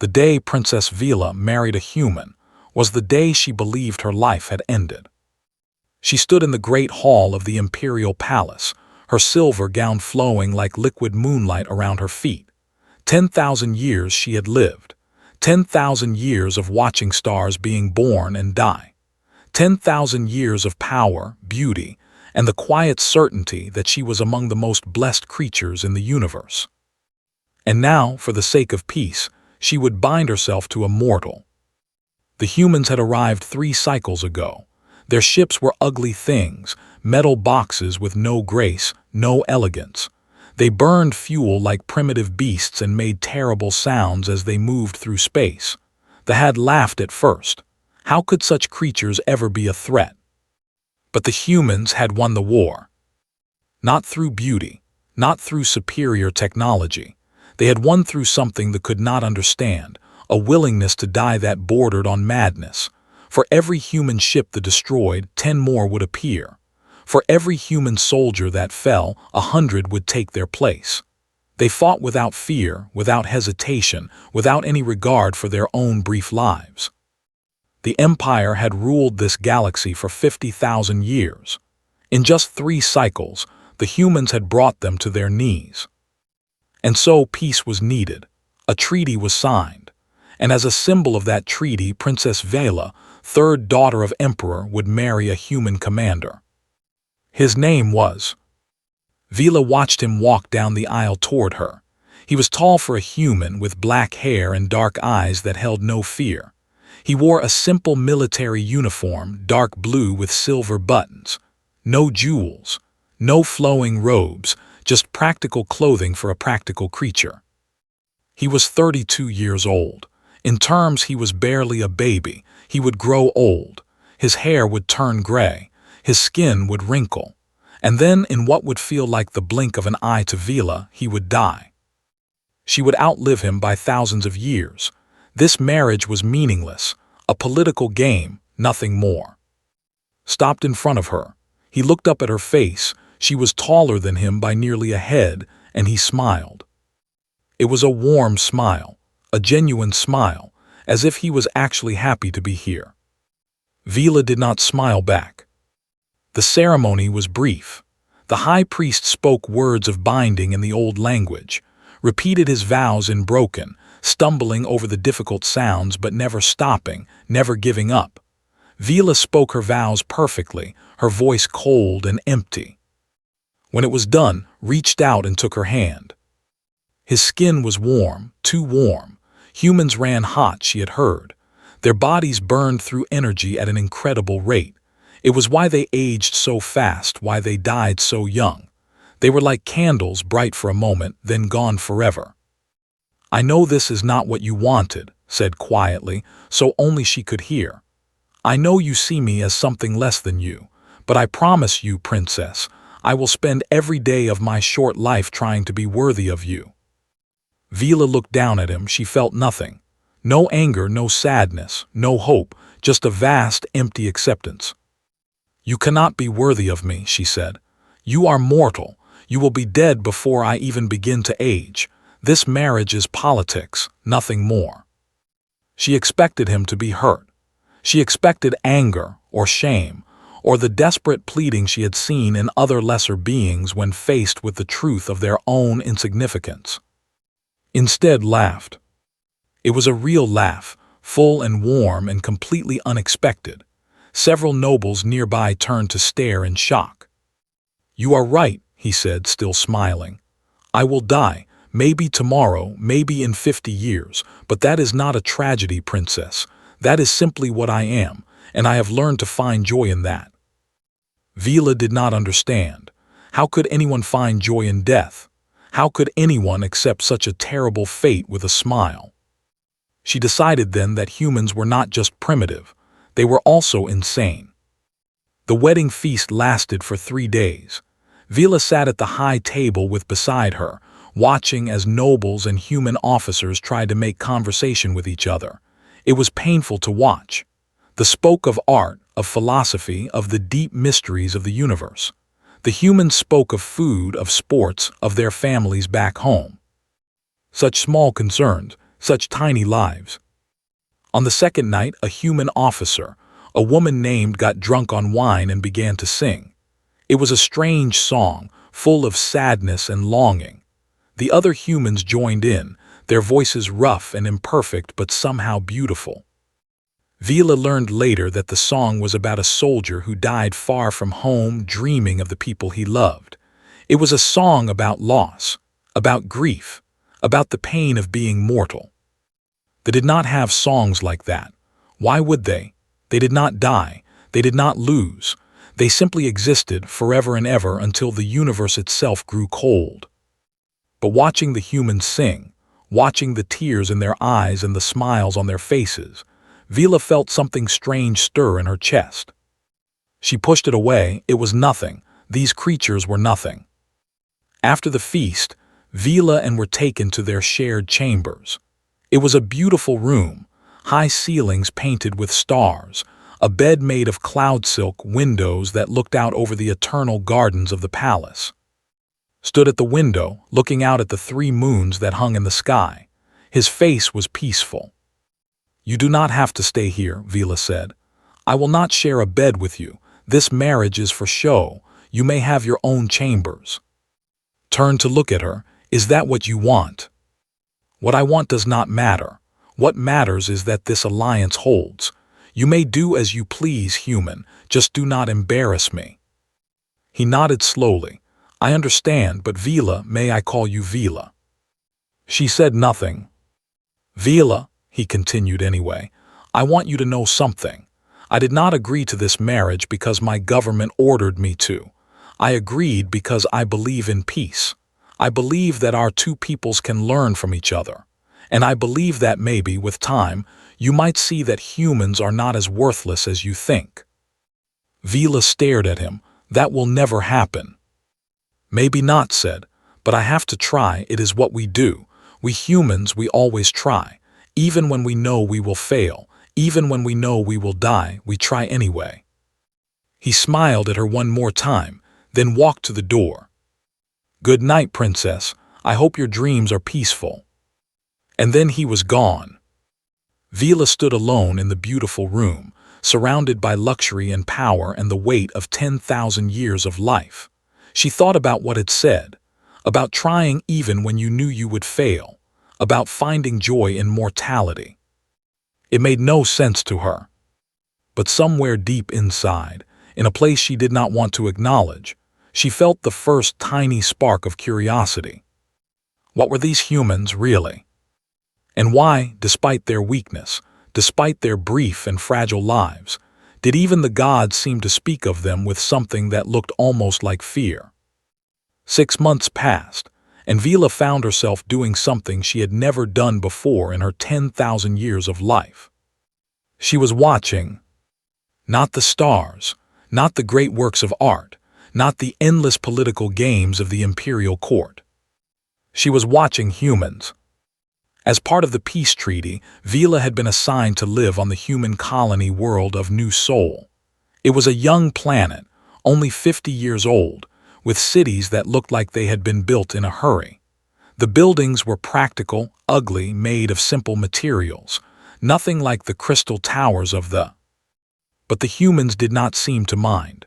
The day Princess Vila married a human was the day she believed her life had ended. She stood in the great hall of the imperial palace, her silver gown flowing like liquid moonlight around her feet. 10,000 years she had lived, 10,000 years of watching stars being born and die, 10,000 years of power, beauty, and the quiet certainty that she was among the most blessed creatures in the universe. And now, for the sake of peace, she would bind herself to a mortal. The humans had arrived 3 cycles ago. Their ships were ugly things, metal boxes with no grace, no elegance. They burned fuel like primitive beasts and made terrible sounds as they moved through space. The had laughed at first. How could such creatures ever be a threat? But the humans had won the war. Not through beauty, not through superior technology. They had won through something that could not understand, a willingness to die that bordered on madness. For every human ship that destroyed, 10 more would appear. For every human soldier that fell, 100 would take their place. They fought without fear, without hesitation, without any regard for their own brief lives. The Empire had ruled this galaxy for 50,000 years. In just 3 cycles, the humans had brought them to their knees. And so peace was needed. A treaty was signed. And as a symbol of that treaty, Princess Vela, 3rd daughter of Emperor, would marry a human commander. His name was. Vila watched him walk down the aisle toward her. He was tall for a human, with black hair and dark eyes that held no fear. He wore a simple military uniform, dark blue with silver buttons. No jewels, no flowing robes, just practical clothing for a practical creature. He was 32 years old. In terms, he was barely a baby. He would grow old. His hair would turn gray. His skin would wrinkle. And then, in what would feel like the blink of an eye to Vila, he would die. She would outlive him by thousands of years. This marriage was meaningless, a political game, nothing more. Stopped in front of her. He looked up at her face. She was taller than him by nearly a head, and he smiled. It was a warm smile, a genuine smile, as if he was actually happy to be here. Vila did not smile back. The ceremony was brief. The high priest spoke words of binding in the old language, repeated his vows in broken, stumbling over the difficult sounds but never stopping, never giving up. Vila spoke her vows perfectly, her voice cold and empty. When it was done, reached out and took her hand. His skin was warm, too warm. Humans ran hot, she had heard. Their bodies burned through energy at an incredible rate. It was why they aged so fast, why they died so young. They were like candles, bright for a moment, then gone forever. "I know this is not what you wanted," said quietly, so only she could hear. "I know you see me as something less than you, but I promise you, Princess, I will spend every day of my short life trying to be worthy of you." Vila looked down at him. She felt nothing. No anger, no sadness, no hope, just a vast, empty acceptance. "You cannot be worthy of me," she said. "You are mortal. You will be dead before I even begin to age. This marriage is politics, nothing more." She expected him to be hurt. She expected anger or shame, or the desperate pleading she had seen in other lesser beings when faced with the truth of their own insignificance. Instead, laughed. It was a real laugh, full and warm and completely unexpected. Several nobles nearby turned to stare in shock. "You are right," he said, still smiling. "I will die, maybe tomorrow, maybe in 50 years, but that is not a tragedy, Princess. That is simply what I am, and I have learned to find joy in that." Vila did not understand. How could anyone find joy in death? How could anyone accept such a terrible fate with a smile? She decided then that humans were not just primitive, they were also insane. The wedding feast lasted for 3 days. Vila sat at the high table with beside her, watching as nobles and human officers tried to make conversation with each other. It was painful to watch. They spoke of art, of philosophy, of the deep mysteries of the universe. The humans spoke of food, of sports, of their families back home. Such small concerns, Such tiny lives. On the second night, a human officer, a woman named, got drunk on wine and began to sing. It was a strange song, full of sadness and longing. The other humans joined in, their voices rough and imperfect but somehow beautiful. Vila learned later that the song was about a soldier who died far from home, dreaming of the people he loved. It was a song about loss, about grief, about the pain of being mortal. They did not have songs like that. Why would they? They did not die. They did not lose. They simply existed forever and ever until the universe itself grew cold. But watching the humans sing, watching the tears in their eyes and the smiles on their faces, Vila felt something strange stir in her chest. She pushed it away. It was nothing. These creatures were nothing. After the feast, Vila and were taken to their shared chambers. It was a beautiful room, high ceilings painted with stars, a bed made of cloud silk, windows that looked out over the eternal gardens of the palace. Stood at the window, looking out at the 3 moons that hung in the sky. His face was peaceful. "You do not have to stay here," Vila said. "I will not share a bed with you. This marriage is for show. You may have your own chambers." Turned to look at her. "Is that what you want?" "What I want does not matter. What matters is that this alliance holds. You may do as you please, human, just do not embarrass me." He nodded slowly. "I understand, but Vila, may I call you Vila?" She said nothing. "Vila," he continued anyway, "I want you to know something. I did not agree to this marriage because my government ordered me to. I agreed because I believe in peace. I believe that our 2 peoples can learn from each other. And I believe that maybe, with time, you might see that humans are not as worthless as you think." Vila stared at him. "That will never happen." "Maybe not," said, "but I have to try. It is what we do. We humans, we always try. Even when we know we will fail, even when we know we will die, we try anyway." He smiled at her one more time, then walked to the door. "Good night, princess. I hope your dreams are peaceful." And then he was gone. Vila stood alone in the beautiful room, surrounded by luxury and power and the weight of 10,000 years of life. She thought about what it said, about trying even when you knew you would fail, about finding joy in mortality. It made no sense to her. But somewhere deep inside, in a place she did not want to acknowledge, she felt the first tiny spark of curiosity. What were these humans really? And why, despite their weakness, despite their brief and fragile lives, did even the gods seem to speak of them with something that looked almost like fear? 6 months passed, and Vila found herself doing something she had never done before in her 10,000 years of life. She was watching, not the stars, not the great works of art, not the endless political games of the imperial court. She was watching humans. As part of the peace treaty, Vila had been assigned to live on the human colony world of New Sol. It was a young planet, only 50 years old, with cities that looked like they had been built in a hurry. The buildings were practical, ugly, made of simple materials, nothing like the crystal towers of the. But the humans did not seem to mind.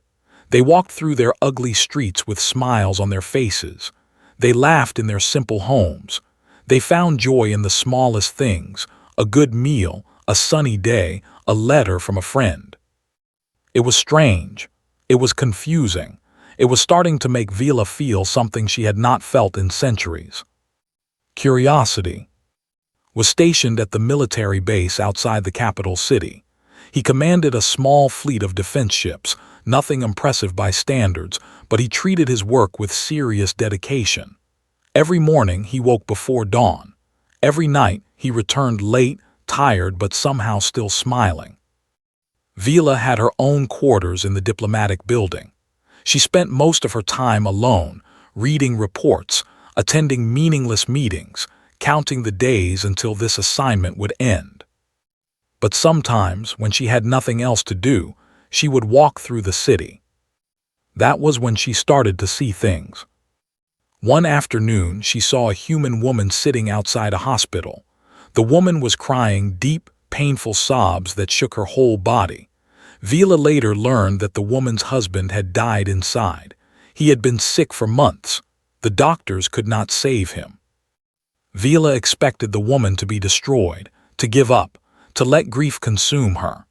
They walked through their ugly streets with smiles on their faces. They laughed in their simple homes. They found joy in the smallest things, a good meal, a sunny day, a letter from a friend. It was strange. It was confusing. It was starting to make Vila feel something she had not felt in centuries. Curiosity. Was stationed at the military base outside the capital city. He commanded a small fleet of defense ships, nothing impressive by standards, but he treated his work with serious dedication. Every morning he woke before dawn. Every night he returned late, tired but somehow still smiling. Vila had her own quarters in the diplomatic building. She spent most of her time alone, reading reports, attending meaningless meetings, counting the days until this assignment would end. But sometimes, when she had nothing else to do, she would walk through the city. That was when she started to see things. One afternoon, she saw a human woman sitting outside a hospital. The woman was crying deep, painful sobs that shook her whole body. Vila later learned that the woman's husband had died inside. He had been sick for months. The doctors could not save him. Vila expected the woman to be destroyed, to give up, to let grief consume her.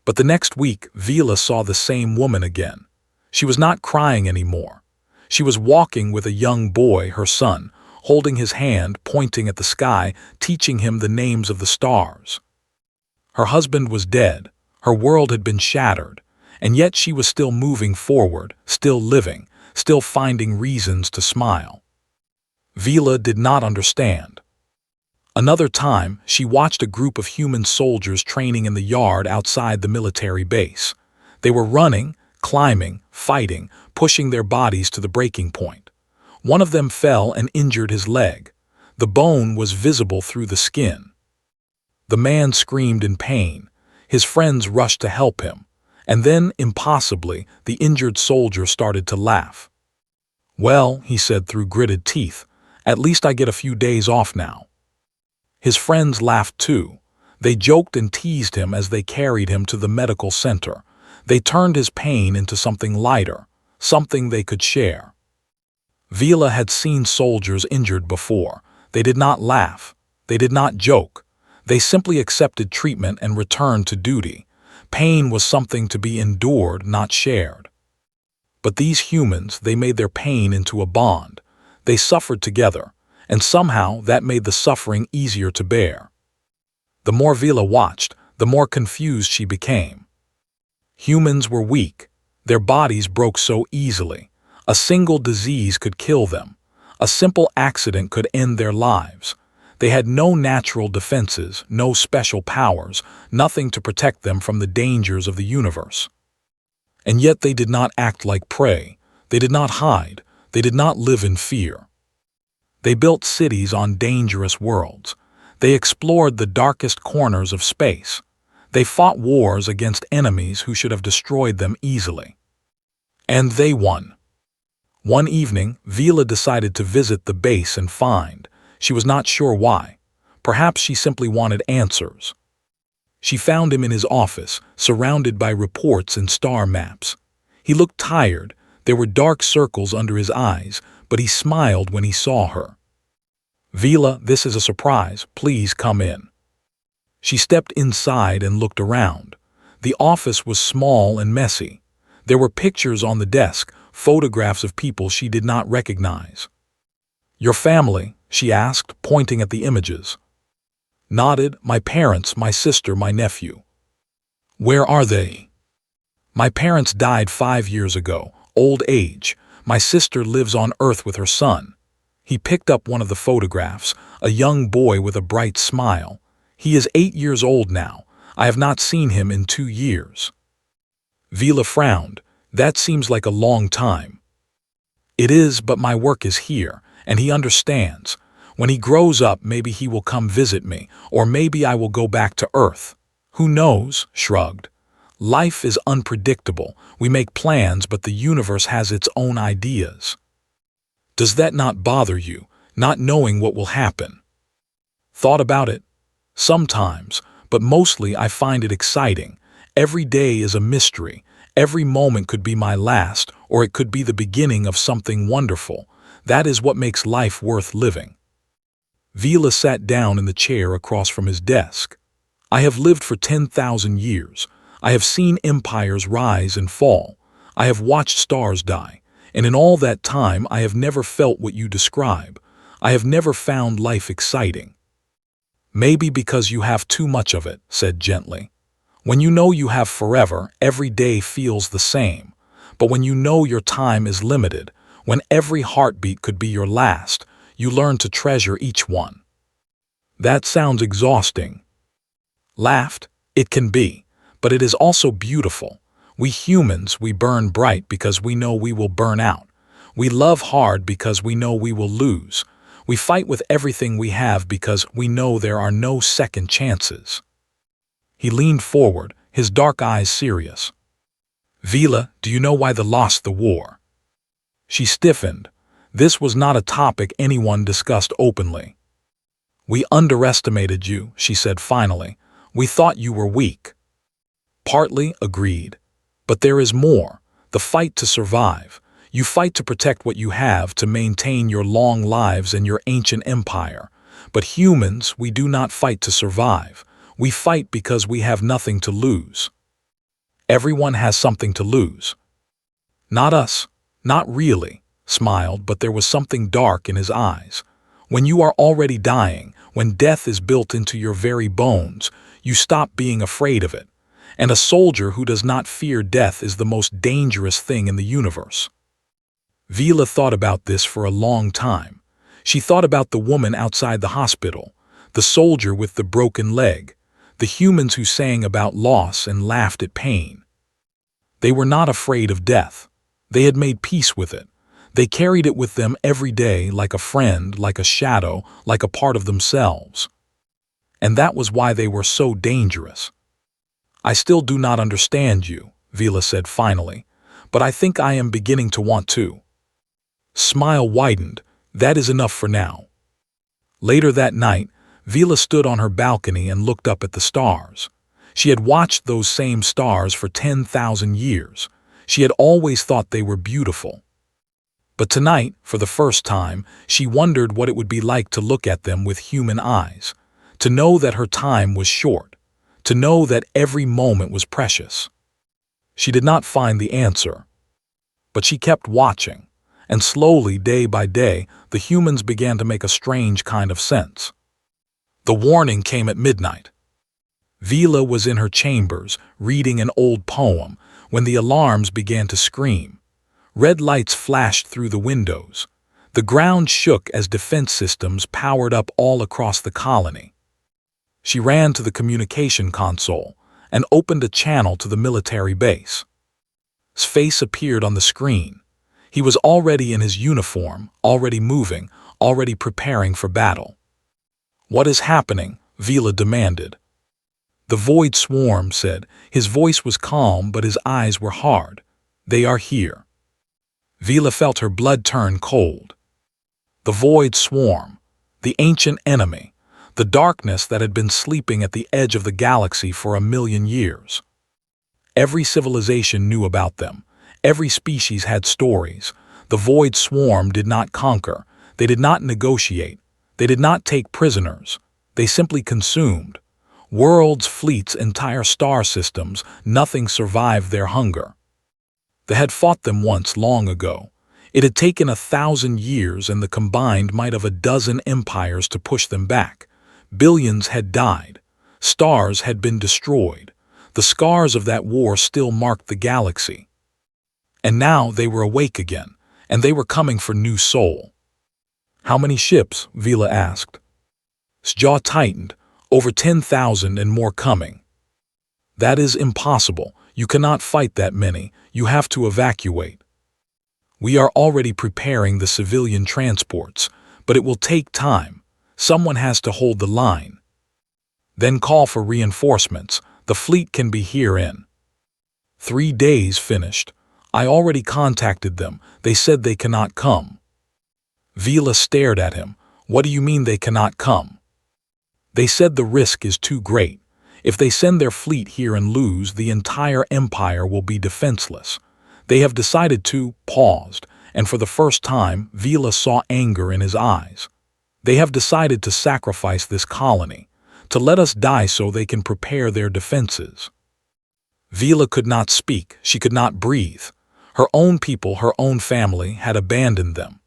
But the next week, Vila saw the same woman again. She was not crying anymore. She was walking with a young boy, her son, holding his hand, pointing at the sky, teaching him the names of the stars. Her husband was dead. Her world had been shattered, and yet she was still moving forward, still living, still finding reasons to smile. Vila did not understand. Another time, she watched a group of human soldiers training in the yard outside the military base. They were running, climbing, fighting, pushing their bodies to the breaking point. One of them fell and injured his leg. The bone was visible through the skin. The man screamed in pain. His friends rushed to help him. And then, impossibly, the injured soldier started to laugh. "Well," he said through gritted teeth, "at least I get a few days off now." His friends laughed too. They joked and teased him as they carried him to the medical center. They turned his pain into something lighter, something they could share. Vila had seen soldiers injured before. They did not laugh. They did not joke. They simply accepted treatment and returned to duty. Pain was something to be endured, not shared. But these humans, they made their pain into a bond. They suffered together, and somehow that made the suffering easier to bear. The more Vila watched, the more confused she became. Humans were weak. Their bodies broke so easily. A single disease could kill them. A simple accident could end their lives. They had no natural defenses, no special powers, nothing to protect them from the dangers of the universe. And yet they did not act like prey. They did not hide. They did not live in fear. They built cities on dangerous worlds. They explored the darkest corners of space. They fought wars against enemies who should have destroyed them easily. And they won. One evening, Vila decided to visit the base and find. She was not sure why. Perhaps she simply wanted answers. She found him in his office, surrounded by reports and star maps. He looked tired. There were dark circles under his eyes, but he smiled when he saw her. "Vila, this is a surprise. Please come in." She stepped inside and looked around. The office was small and messy. There were pictures on the desk, photographs of people she did not recognize. "Your family?" she asked, pointing at the images. Nodded. "My parents, my sister, my nephew." "Where are they?" "My parents died 5 years ago. Old age. My sister lives on Earth with her son." He picked up one of the photographs, a young boy with a bright smile. "He is 8 years old now. I have not seen him in 2 years." Vila frowned. "That seems like a long time." "It is, but my work is here, and he understands. When he grows up, maybe he will come visit me, or maybe I will go back to Earth. Who knows?" shrugged. "Life is unpredictable. We make plans, but the universe has its own ideas." "Does that not bother you, not knowing what will happen?" "Thought about it? Sometimes, but mostly I find it exciting. Every day is a mystery. Every moment could be my last, or it could be the beginning of something wonderful. That is what makes life worth living." Vila sat down in the chair across from his desk. "I have lived for 10,000 years. I have seen empires rise and fall. I have watched stars die. And in all that time, I have never felt what you describe. I have never found life exciting." "Maybe because you have too much of it," said gently. "When you know you have forever, every day feels the same. But when you know your time is limited, when every heartbeat could be your last, you learn to treasure each one." "That sounds exhausting." Laughed. "It can be, but it is also beautiful. We humans, we burn bright because we know we will burn out. We love hard because we know we will lose. We fight with everything we have because we know there are no second chances." He leaned forward, his dark eyes serious. "Vila, do you know why they lost the war?" She stiffened. This was not a topic anyone discussed openly. "We underestimated you," she said finally. "We thought you were weak." "Partly," agreed. "But there is more. The fight to survive. You fight to protect what you have, to maintain your long lives and your ancient empire. But humans, we do not fight to survive. We fight because we have nothing to lose." "Everyone has something to lose." "Not us." "Not really," smiled, but there was something dark in his eyes. "When you are already dying, when death is built into your very bones, you stop being afraid of it. And a soldier who does not fear death is the most dangerous thing in the universe." Vila thought about this for a long time. She thought about the woman outside the hospital, the soldier with the broken leg, the humans who sang about loss and laughed at pain. They were not afraid of death. They had made peace with it. They carried it with them every day like a friend, like a shadow, like a part of themselves. And that was why they were so dangerous. "I still do not understand you," Vila said finally, "but I think I am beginning to want to." Smile widened. "That is enough for now." Later that night, Vila stood on her balcony and looked up at the stars. She had watched those same stars for 10,000 years. She had always thought they were beautiful. But tonight, for the first time, she wondered what it would be like to look at them with human eyes, to know that her time was short, to know that every moment was precious. She did not find the answer, but she kept watching, and slowly, day by day, the humans began to make a strange kind of sense. The warning came at midnight. Vila was in her chambers, reading an old poem, when the alarms began to scream. Red lights flashed through the windows. The ground shook as defense systems powered up all across the colony. She ran to the communication console and opened a channel to the military base. His face appeared on the screen. He was already in his uniform, already moving, already preparing for battle. "What is happening?" Vila demanded. "The Void Swarm," said. His voice was calm, but his eyes were hard. "They are here." Vila felt her blood turn cold. The Void Swarm, the ancient enemy, the darkness that had been sleeping at the edge of the galaxy for 1,000,000 years. Every civilization knew about them. Every species had stories. The Void Swarm did not conquer. They did not negotiate. They did not take prisoners. They simply consumed. Worlds, fleets, entire star systems, nothing survived their hunger. They had fought them once long ago. It had taken 1,000 years and the combined might of a dozen empires to push them back. Billions had died. Stars had been destroyed. The scars of that war still marked the galaxy. And now they were awake again, and they were coming for New Sol. "How many ships?" Vila asked. His jaw tightened. "Over 10,000 and more coming." "That is impossible. You cannot fight that many. You have to evacuate." "We are already preparing the civilian transports, but it will take time. Someone has to hold the line." "Then call for reinforcements. The fleet can be here in 3 days finished. I already contacted them. They said they cannot come." Vila stared at him. "What do you mean they cannot come?" "They said the risk is too great. If they send their fleet here and lose, the entire empire will be defenseless. They have decided to," paused, and for the first time, Vila saw anger in his eyes. "They have decided to sacrifice this colony, to let us die so they can prepare their defenses." Vila could not speak. She could not breathe. Her own people, her own family, had abandoned them.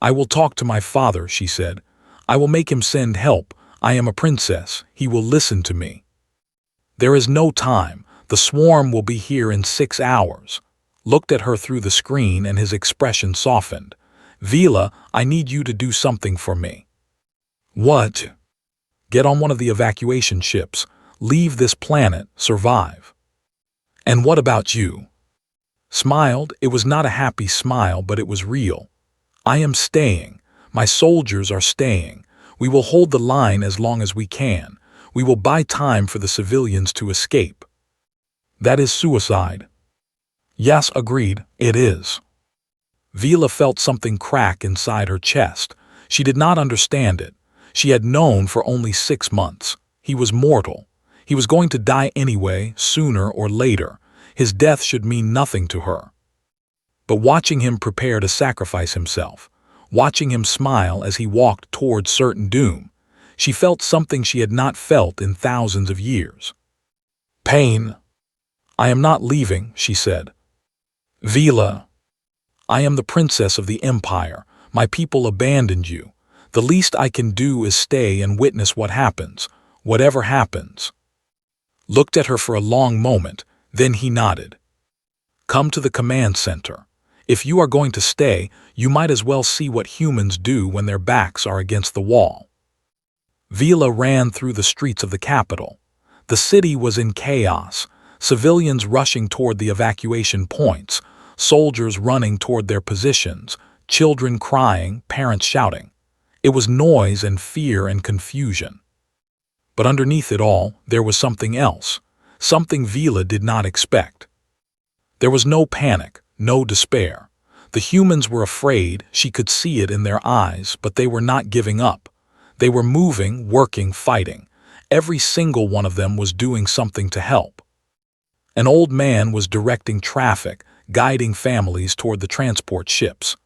"I will talk to my father," she said. "I will make him send help. I am a princess. He will listen to me." "There is no time. The swarm will be here in 6 hours. Looked at her through the screen and his expression softened. "Vila, I need you to do something for me." "What?" "Get on one of the evacuation ships. Leave this planet. Survive." "And what about you?" Smiled. It was not a happy smile, but it was real. "I am staying. My soldiers are staying. We will hold the line as long as we can. We will buy time for the civilians to escape." "That is suicide." "Yes, agreed, it is." Vila felt something crack inside her chest. She did not understand it. She had known for only 6 months. He was mortal. He was going to die anyway, sooner or later. His death should mean nothing to her. But watching him prepare to sacrifice himself, watching him smile as he walked towards certain doom, she felt something she had not felt in thousands of years. Pain. I am not leaving, she said. Vila. I am the princess of the empire. My people abandoned you. The least I can do is stay and witness what happens, whatever happens. Looked at her for a long moment, then he nodded. Come to the command center. If you are going to stay, you might as well see what humans do when their backs are against the wall. Vila ran through the streets of the capital. The city was in chaos, civilians rushing toward the evacuation points, soldiers running toward their positions, children crying, parents shouting. It was noise and fear and confusion. But underneath it all, there was something else, something Vila did not expect. There was no panic, no despair. The humans were afraid, she could see it in their eyes, but they were not giving up. They were moving, working, fighting. Every single one of them was doing something to help. An old man was directing traffic, guiding families toward the transport ships.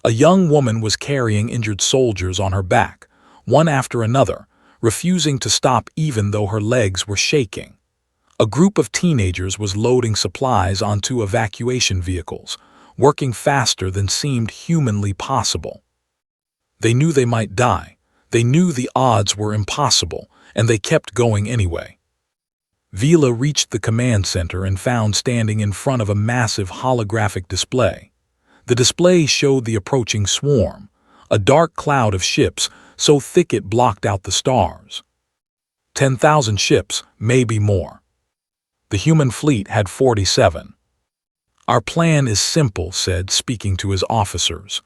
A young woman was carrying injured soldiers on her back, one after another, refusing to stop even though her legs were shaking. A group of teenagers was loading supplies onto evacuation vehicles, working faster than seemed humanly possible. They knew they might die. They knew the odds were impossible, and they kept going anyway. Vila reached the command center and found standing in front of a massive holographic display. The display showed the approaching swarm, a dark cloud of ships so thick it blocked out the stars. 10,000 ships, maybe more. The human fleet had 47. Our plan is simple, said, speaking to his officers.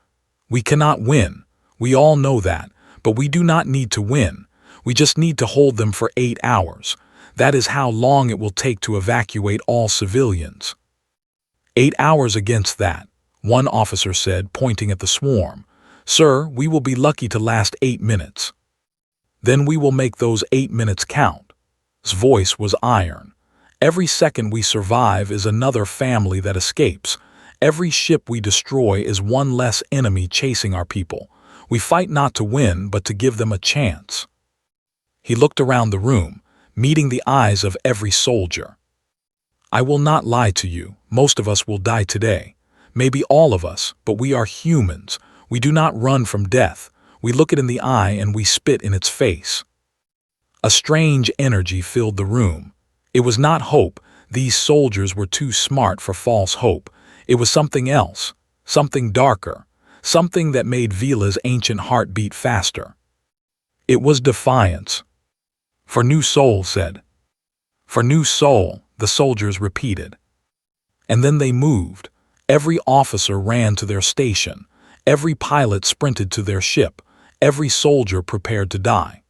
We cannot win. We all know that, but we do not need to win. We just need to hold them for 8 hours. That is how long it will take to evacuate all civilians. 8 hours against that, one officer said, pointing at the swarm. Sir, we will be lucky to last 8 minutes. Then we will make those 8 minutes count. His voice was iron. Every second we survive is another family that escapes. Every ship we destroy is one less enemy chasing our people. We fight not to win, but to give them a chance. He looked around the room, meeting the eyes of every soldier. I will not lie to you, most of us will die today. Maybe all of us, but we are humans. We do not run from death. We look it in the eye and we spit in its face. A strange energy filled the room. It was not hope. These soldiers were too smart for false hope. It was something else, something darker, something that made Vila's ancient heart beat faster. It was defiance. For new soul, said. For new soul, the soldiers repeated. And then they moved. Every officer ran to their station. Every pilot sprinted to their ship. Every soldier prepared to die.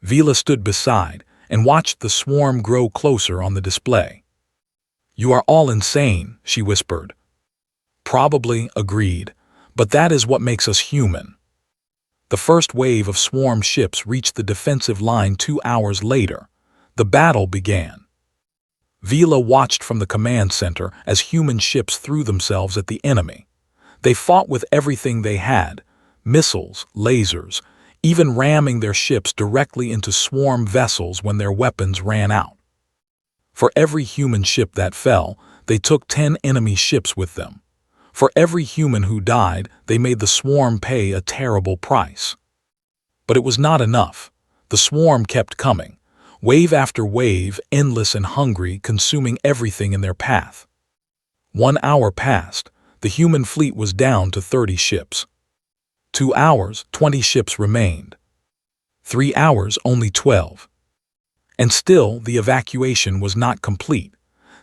Vila stood beside and watched the swarm grow closer on the display. You are all insane, she whispered. Probably, agreed, but that is what makes us human. The first wave of swarm ships reached the defensive line 2 hours later. The battle began. Vila watched from the command center as human ships threw themselves at the enemy. They fought with everything they had, missiles, lasers, even ramming their ships directly into swarm vessels when their weapons ran out. For every human ship that fell, they took 10 enemy ships with them. For every human who died, they made the swarm pay a terrible price. But it was not enough. The swarm kept coming, wave after wave, endless and hungry, consuming everything in their path. 1 hour passed. The human fleet was down to 30 ships. 2 hours, 20 ships remained. 3 hours, only 12. And still, the evacuation was not complete.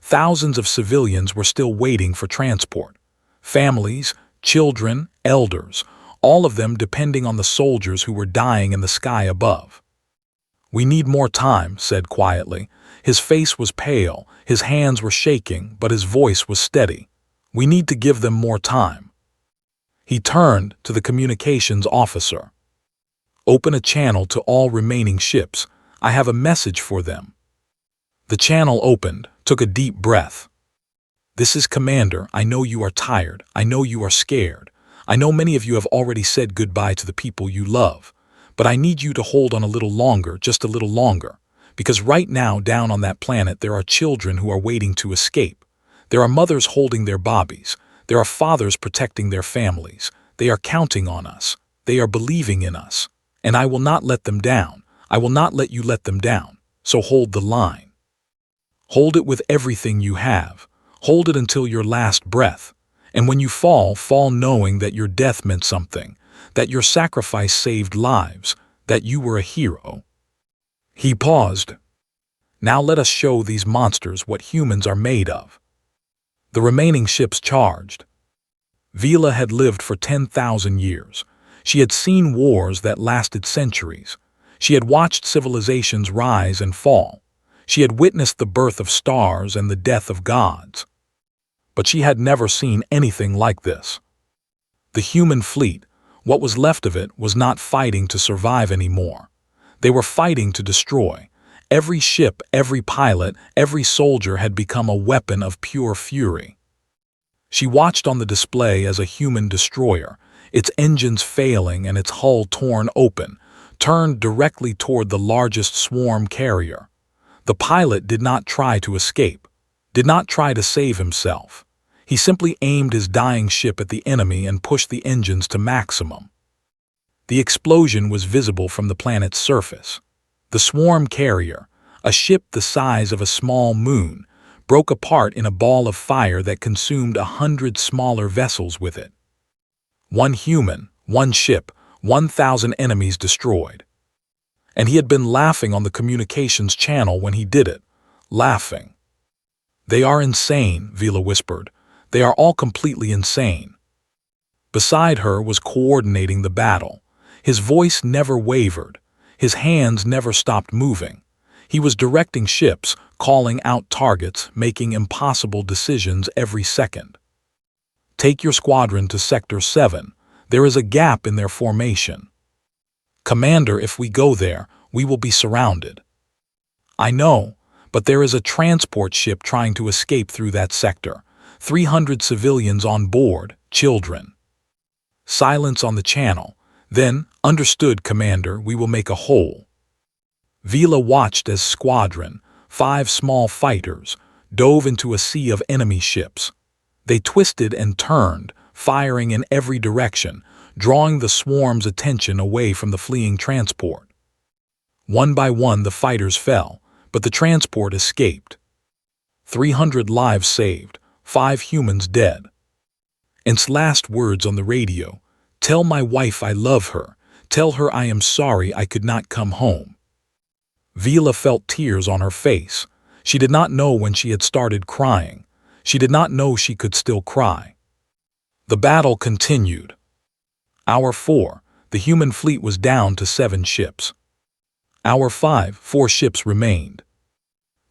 Thousands of civilians were still waiting for transport. Families, children, elders, all of them depending on the soldiers who were dying in the sky above. We need more time, said quietly. His face was pale, his hands were shaking, but his voice was steady. We need to give them more time. He turned to the communications officer. Open a channel to all remaining ships. I have a message for them. The channel opened, took a deep breath. This is Commander. I know you are tired. I know you are scared. I know many of you have already said goodbye to the people you love. But I need you to hold on a little longer, just a little longer. Because right now, down on that planet, there are children who are waiting to escape. There are mothers holding their bobbies. There are fathers protecting their families. They are counting on us. They are believing in us. And I will not let them down. I will not let you let them down. So hold the line. Hold it with everything you have. Hold it until your last breath. And when you fall, fall knowing that your death meant something, that your sacrifice saved lives, that you were a hero. He paused. Now let us show these monsters what humans are made of. The remaining ships charged. Vila had lived for 10,000 years. She had seen wars that lasted centuries. She had watched civilizations rise and fall. She had witnessed the birth of stars and the death of gods. But she had never seen anything like this. The human fleet, what was left of it, was not fighting to survive anymore. They were fighting to destroy. Every ship, every pilot, every soldier had become a weapon of pure fury. She watched on the display as a human destroyer, its engines failing and its hull torn open, turned directly toward the largest swarm carrier. The pilot did not try to escape, did not try to save himself. He simply aimed his dying ship at the enemy and pushed the engines to maximum. The explosion was visible from the planet's surface. The swarm carrier, a ship the size of a small moon, broke apart in a ball of fire that consumed 100 smaller vessels with it. One human, one ship, 1,000 enemies destroyed. And he had been laughing on the communications channel when he did it, laughing. They are insane, Vila whispered. They are all completely insane. Beside her was coordinating the battle. His voice never wavered. His hands never stopped moving. He was directing ships, calling out targets, making impossible decisions every second. Take your squadron to Sector 7. There is a gap in their formation. Commander, if we go there, we will be surrounded. I know, but there is a transport ship trying to escape through that sector. 300 civilians on board, children. Silence on the channel. Then, understood, Commander, we will make a hole. Vila watched as Squadron, 5 small fighters, dove into a sea of enemy ships. They twisted and turned, firing in every direction, drawing the swarm's attention away from the fleeing transport. One by one the fighters fell, but the transport escaped. 300 lives saved, 5 humans dead. Its last words on the radio, "Tell my wife I love her. Tell her I am sorry I could not come home." Vila felt tears on her face. She did not know when she had started crying. She did not know she could still cry. The battle continued. Hour 4, the human fleet was down to 7 ships. Hour 5, 4 ships remained.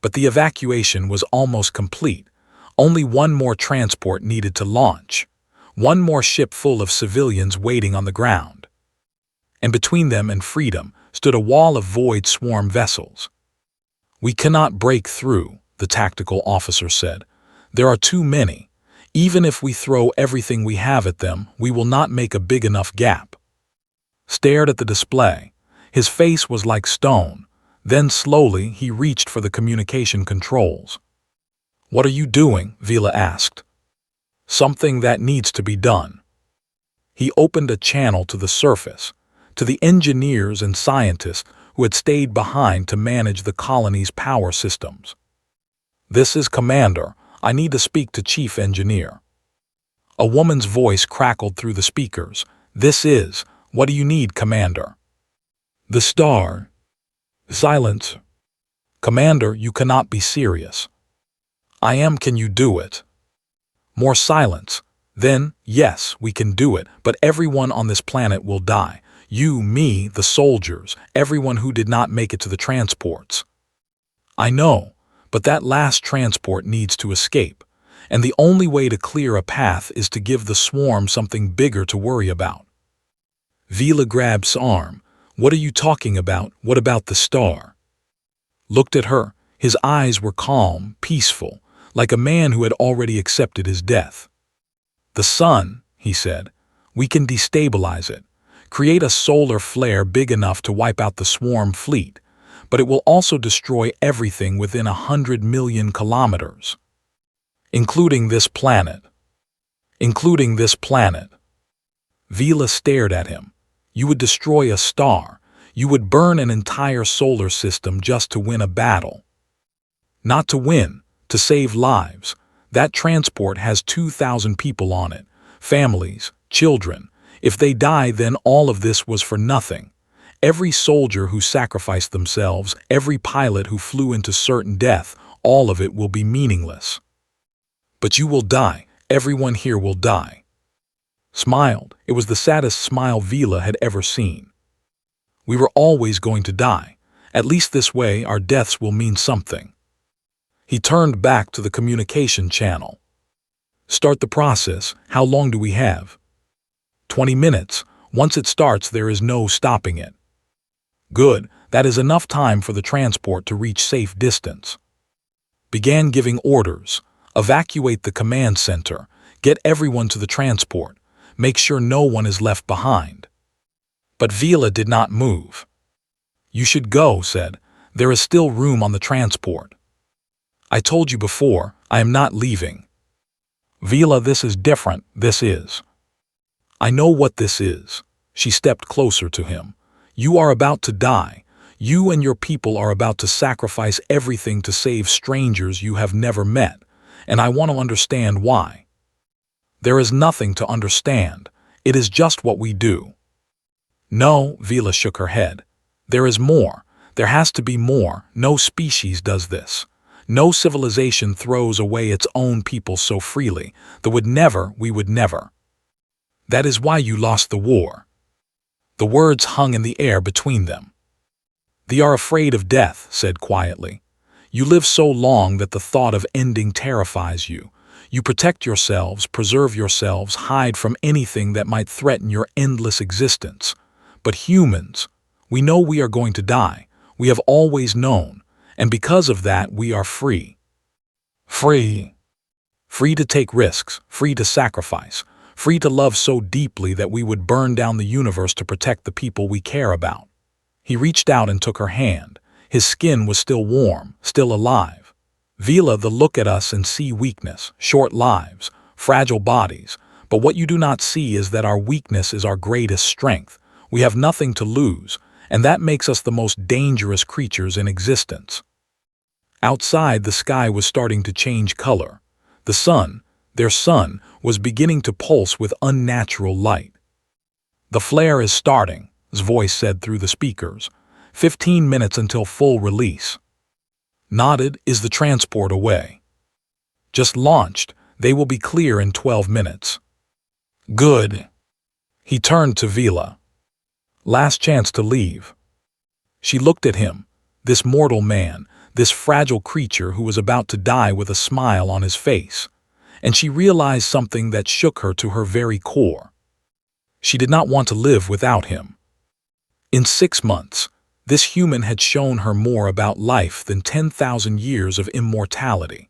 But the evacuation was almost complete. Only one more transport needed to launch. One more ship full of civilians waiting on the ground. And between them and freedom stood a wall of void swarm vessels. "We cannot break through," the tactical officer said. "There are too many. Even if we throw everything we have at them, we will not make a big enough gap." Stared at the display. His face was like stone. Then slowly he reached for the communication controls. "What are you doing?" Vila asked. "Something that needs to be done." He opened a channel to the surface, to the engineers and scientists who had stayed behind to manage the colony's power systems. "This is Commander. I need to speak to Chief Engineer." A woman's voice crackled through the speakers. "This is, what do you need, Commander?" "The star." Silence. "Commander, you cannot be serious." "I am. Can you do it?" More silence. Then, "Yes, we can do it, but everyone on this planet will die. You, me, the soldiers, everyone who did not make it to the transports." "I know, but that last transport needs to escape, and the only way to clear a path is to give the swarm something bigger to worry about." Vila grabbed his arm. What are you talking about? What about the star? Looked at her. His eyes were calm, peaceful, like a man who had already accepted his death. The sun, he said. We can destabilize it, create a solar flare big enough to wipe out the swarm fleet, but it will also destroy everything within 100 million kilometers. Including this planet. Including this planet. Vila stared at him. You would destroy a star. You would burn an entire solar system just to win a battle. Not to win, to save lives. That transport has 2,000 people on it, families, children. If they die, then all of this was for nothing. Every soldier who sacrificed themselves, every pilot who flew into certain death, all of it will be meaningless. But you will die. Everyone here will die. Smiled. It was the saddest smile Vila had ever seen. We were always going to die. At least this way our deaths will mean something. He turned back to the communication channel. Start the process. How long do we have? 20 minutes. Once it starts, there is no stopping it. Good. That is enough time for the transport to reach safe distance. Began giving orders. Evacuate the command center. Get everyone to the transport. Make sure no one is left behind. But Vila did not move. You should go, said. There is still room on the transport. I told you before, I am not leaving. Vila, this is different, this is. I know what this is. She stepped closer to him. You are about to die. You and your people are about to sacrifice everything to save strangers you have never met, and I want to understand why. There is nothing to understand. It is just what we do. No, Vila shook her head. There is more. There has to be more. No species does this. No civilization throws away its own people so freely. We would never. That is why you lost the war. The words hung in the air between them. They are afraid of death, said quietly. You live so long that the thought of ending terrifies you. You protect yourselves, preserve yourselves, hide from anything that might threaten your endless existence. But humans, we know we are going to die. We have always known. And because of that, we are free. Free. Free to take risks, free to sacrifice, free to love so deeply that we would burn down the universe to protect the people we care about. He reached out and took her hand. His skin was still warm, still alive. Vila, the look at us and see weakness, short lives, fragile bodies. But what you do not see is that our weakness is our greatest strength. We have nothing to lose, and that makes us the most dangerous creatures in existence. Outside, the sky was starting to change color. The sun, their sun, was beginning to pulse with unnatural light. The flare is starting, his voice said through the speakers. 15 minutes until full release. Nodded. Is the transport away? Just launched. They will be clear in 12 minutes. Good. He turned to Vila. Last chance to leave. She looked at him, this mortal man, this fragile creature who was about to die with a smile on his face, and she realized something that shook her to her very core. She did not want to live without him. In 6 months, this human had shown her more about life than 10,000 years of immortality.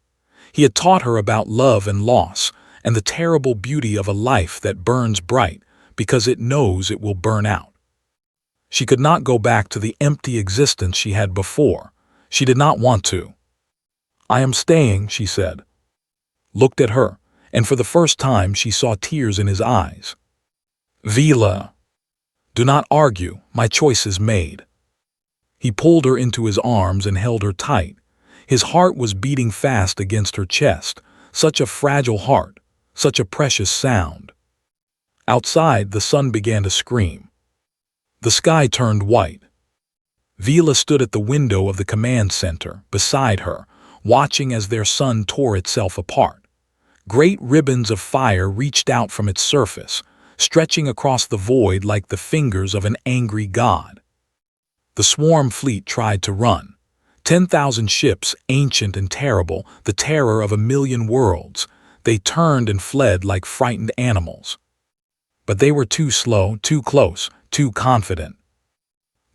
He had taught her about love and loss and the terrible beauty of a life that burns bright because it knows it will burn out. She could not go back to the empty existence she had before. She did not want to. I am staying, she said. Looked at her, and for the first time she saw tears in his eyes. Vila. Do not argue, my choice is made. He pulled her into his arms and held her tight. His heart was beating fast against her chest, such a fragile heart, such a precious sound. Outside, the sun began to scream. The sky turned white. Vila stood at the window of the command center, beside her, watching as their sun tore itself apart. Great ribbons of fire reached out from its surface, stretching across the void like the fingers of an angry god. The swarm fleet tried to run. 10,000 ships, ancient and terrible, the terror of 1,000,000 worlds. They turned and fled like frightened animals. But they were too slow, too close, too confident.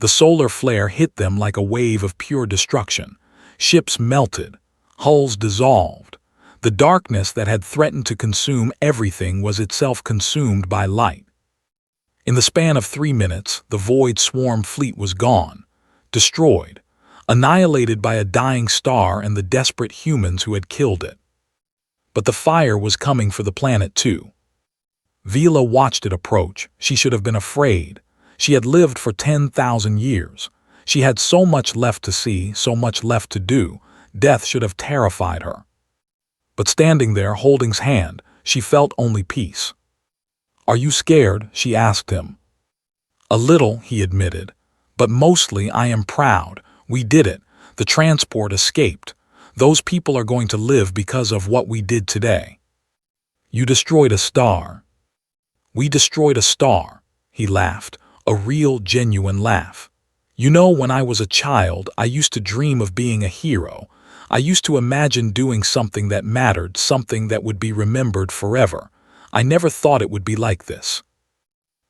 The solar flare hit them like a wave of pure destruction. Ships melted, hulls dissolved. The darkness that had threatened to consume everything was itself consumed by light. In the span of 3 minutes, the Void Swarm fleet was gone, destroyed, annihilated by a dying star and the desperate humans who had killed it. But the fire was coming for the planet too. Vila watched it approach. She should have been afraid. She had lived for 10,000 years. She had so much left to see, so much left to do. Death should have terrified her. But standing there, holding his hand, she felt only peace. "Are you scared?" she asked him. "A little," he admitted. "But mostly I am proud. We did it. The transport escaped. Those people are going to live because of what we did today." "You destroyed a star." "We destroyed a star," he laughed, a real, genuine laugh. "You know, when I was a child, I used to dream of being a hero. I used to imagine doing something that mattered, something that would be remembered forever. I never thought it would be like this."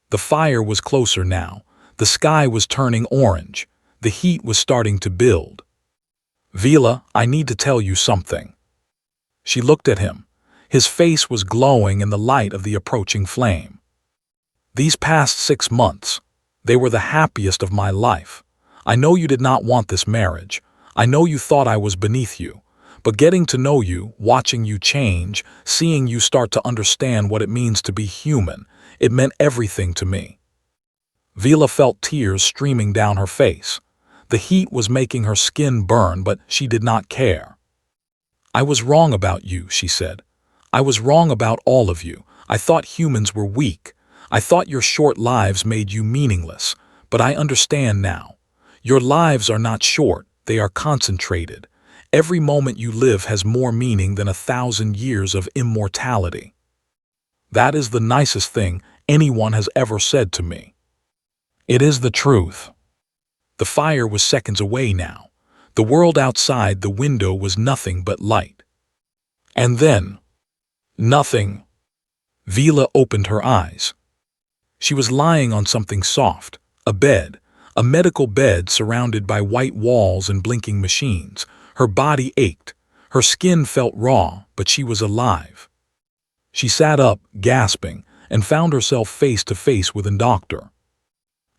The fire was closer now. The sky was turning orange. The heat was starting to build. "Vila, I need to tell you something." She looked at him. His face was glowing in the light of the approaching flame. "These past 6 months, they were the happiest of my life. I know you did not want this marriage. I know you thought I was beneath you. But getting to know you, watching you change, seeing you start to understand what it means to be human, it meant everything to me." Vila felt tears streaming down her face. The heat was making her skin burn, but she did not care. "I was wrong about you," she said. "I was wrong about all of you. I thought humans were weak. I thought your short lives made you meaningless. But I understand now. Your lives are not short, they are concentrated. Every moment you live has more meaning than 1,000 years of immortality." That is the nicest thing anyone has ever said to me. It is the truth. The fire was seconds away now. The world outside the window was nothing but light. And then, nothing. Vila opened her eyes. She was lying on something soft, a bed, a medical bed surrounded by white walls and blinking machines. Her body ached. Her skin felt raw, but she was alive. She sat up, gasping, and found herself face to face with a doctor.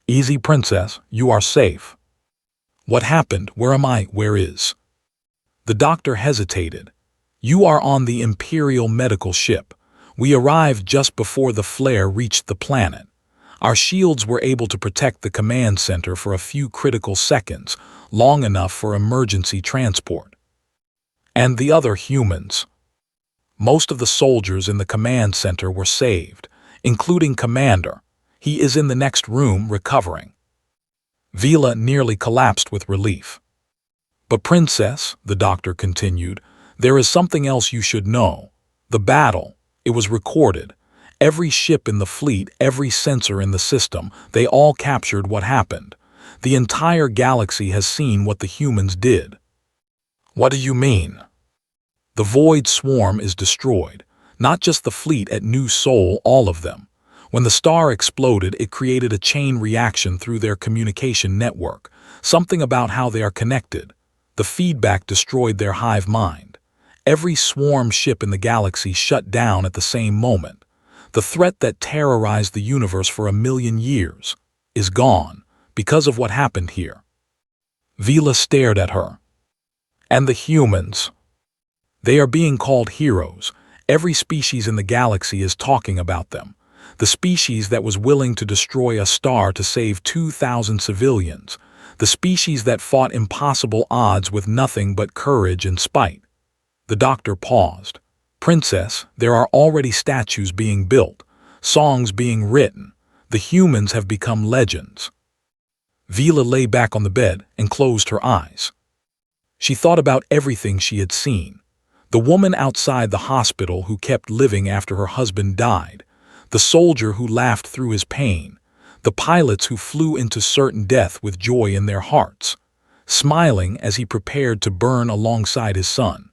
"Easy, princess, you are safe." "What happened? Where am I? Where is?" The doctor hesitated. "You are on the Imperial medical ship. We arrived just before the flare reached the planet. Our shields were able to protect the command center for a few critical seconds, long enough for emergency transport." "And the other humans?" "Most of the soldiers in the command center were saved, including Commander. He is in the next room recovering." Vila nearly collapsed with relief. "But princess," the doctor continued, "there is something else you should know. The battle, it was recorded. Every ship in the fleet, every sensor in the system, they all captured what happened. The entire galaxy has seen what the humans did." "What do you mean?" "The Void Swarm is destroyed. Not just the fleet at New Sol, all of them. When the star exploded, it created a chain reaction through their communication network, something about how they are connected. The feedback destroyed their hive mind. Every swarm ship in the galaxy shut down at the same moment. The threat that terrorized the universe for 1,000,000 years is gone because of what happened here." Vila stared at her. "And the humans? They are being called heroes. Every species in the galaxy is talking about them. The species that was willing to destroy a star to save 2,000 civilians. The species that fought impossible odds with nothing but courage and spite." The doctor paused. "Princess, there are already statues being built, songs being written. The humans have become legends." Vila lay back on the bed and closed her eyes. She thought about everything she had seen. The woman outside the hospital who kept living after her husband died. The soldier who laughed through his pain. The pilots who flew into certain death with joy in their hearts, smiling as he prepared to burn alongside his son.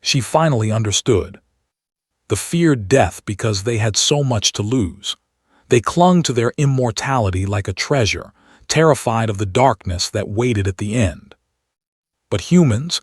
She finally understood. The feared death because they had so much to lose. They clung to their immortality like a treasure, terrified of the darkness that waited at the end. But humans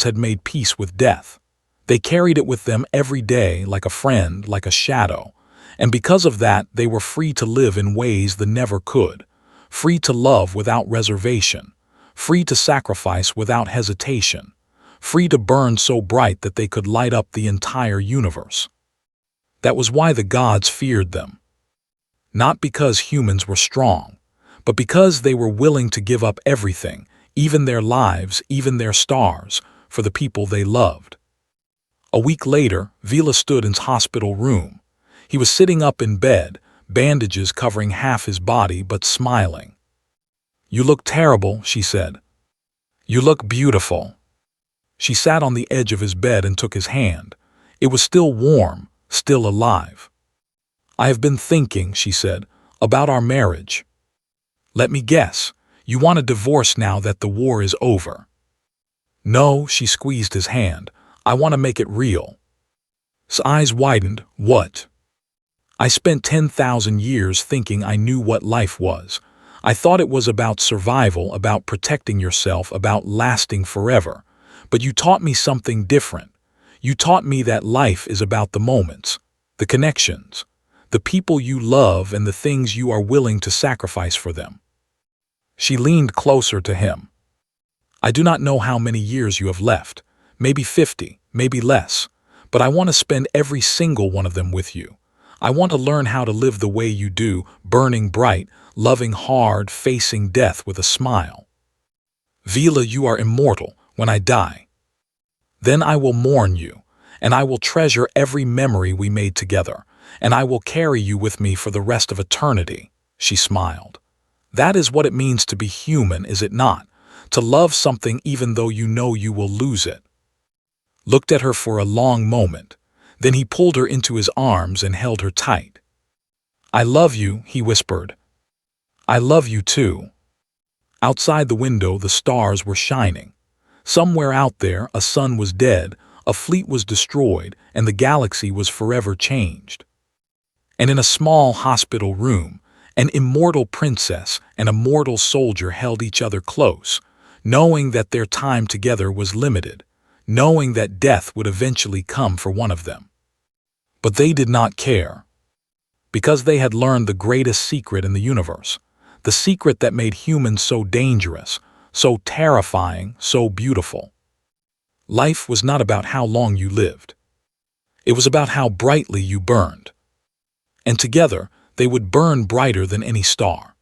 had made peace with death. They carried it with them every day like a friend, like a shadow, and because of that they were free to live in ways they never could, free to love without reservation, free to sacrifice without hesitation, free to burn so bright that they could light up the entire universe. That was why the gods feared them. Not because humans were strong, but because they were willing to give up everything, even their lives, even their stars, for the people they loved. A week later, Vila stood in his hospital room. He was sitting up in bed, bandages covering half his body, but smiling. "You look terrible," she said. "You look beautiful." She sat on the edge of his bed and took his hand. It was still warm, still alive. "I have been thinking," she said, "about our marriage." "Let me guess, you want a divorce now that the war is over." "No," she squeezed his hand, "I want to make it real." His eyes widened. "What?" "I spent 10,000 years thinking I knew what life was. I thought it was about survival, about protecting yourself, about lasting forever. But you taught me something different. You taught me that life is about the moments, the connections, the people you love and the things you are willing to sacrifice for them." She leaned closer to him. "I do not know how many years you have left, maybe 50, maybe less, but I want to spend every single one of them with you. I want to learn how to live the way you do, burning bright, loving hard, facing death with a smile. Vila, you are immortal when I die. Then I will mourn you, and I will treasure every memory we made together, and I will carry you with me for the rest of eternity." She smiled. "That is what it means to be human, is it not? To love something even though you know you will lose it." Looked at her for a long moment. Then he pulled her into his arms and held her tight. "I love you," he whispered. "I love you too." Outside the window, the stars were shining. Somewhere out there, a sun was dead, a fleet was destroyed, and the galaxy was forever changed. And in a small hospital room, an immortal princess and a mortal soldier held each other close, knowing that their time together was limited, knowing that death would eventually come for one of them. But they did not care, because they had learned the greatest secret in the universe, the secret that made humans so dangerous, so terrifying, so beautiful. Life was not about how long you lived. It was about how brightly you burned. And together, they would burn brighter than any star.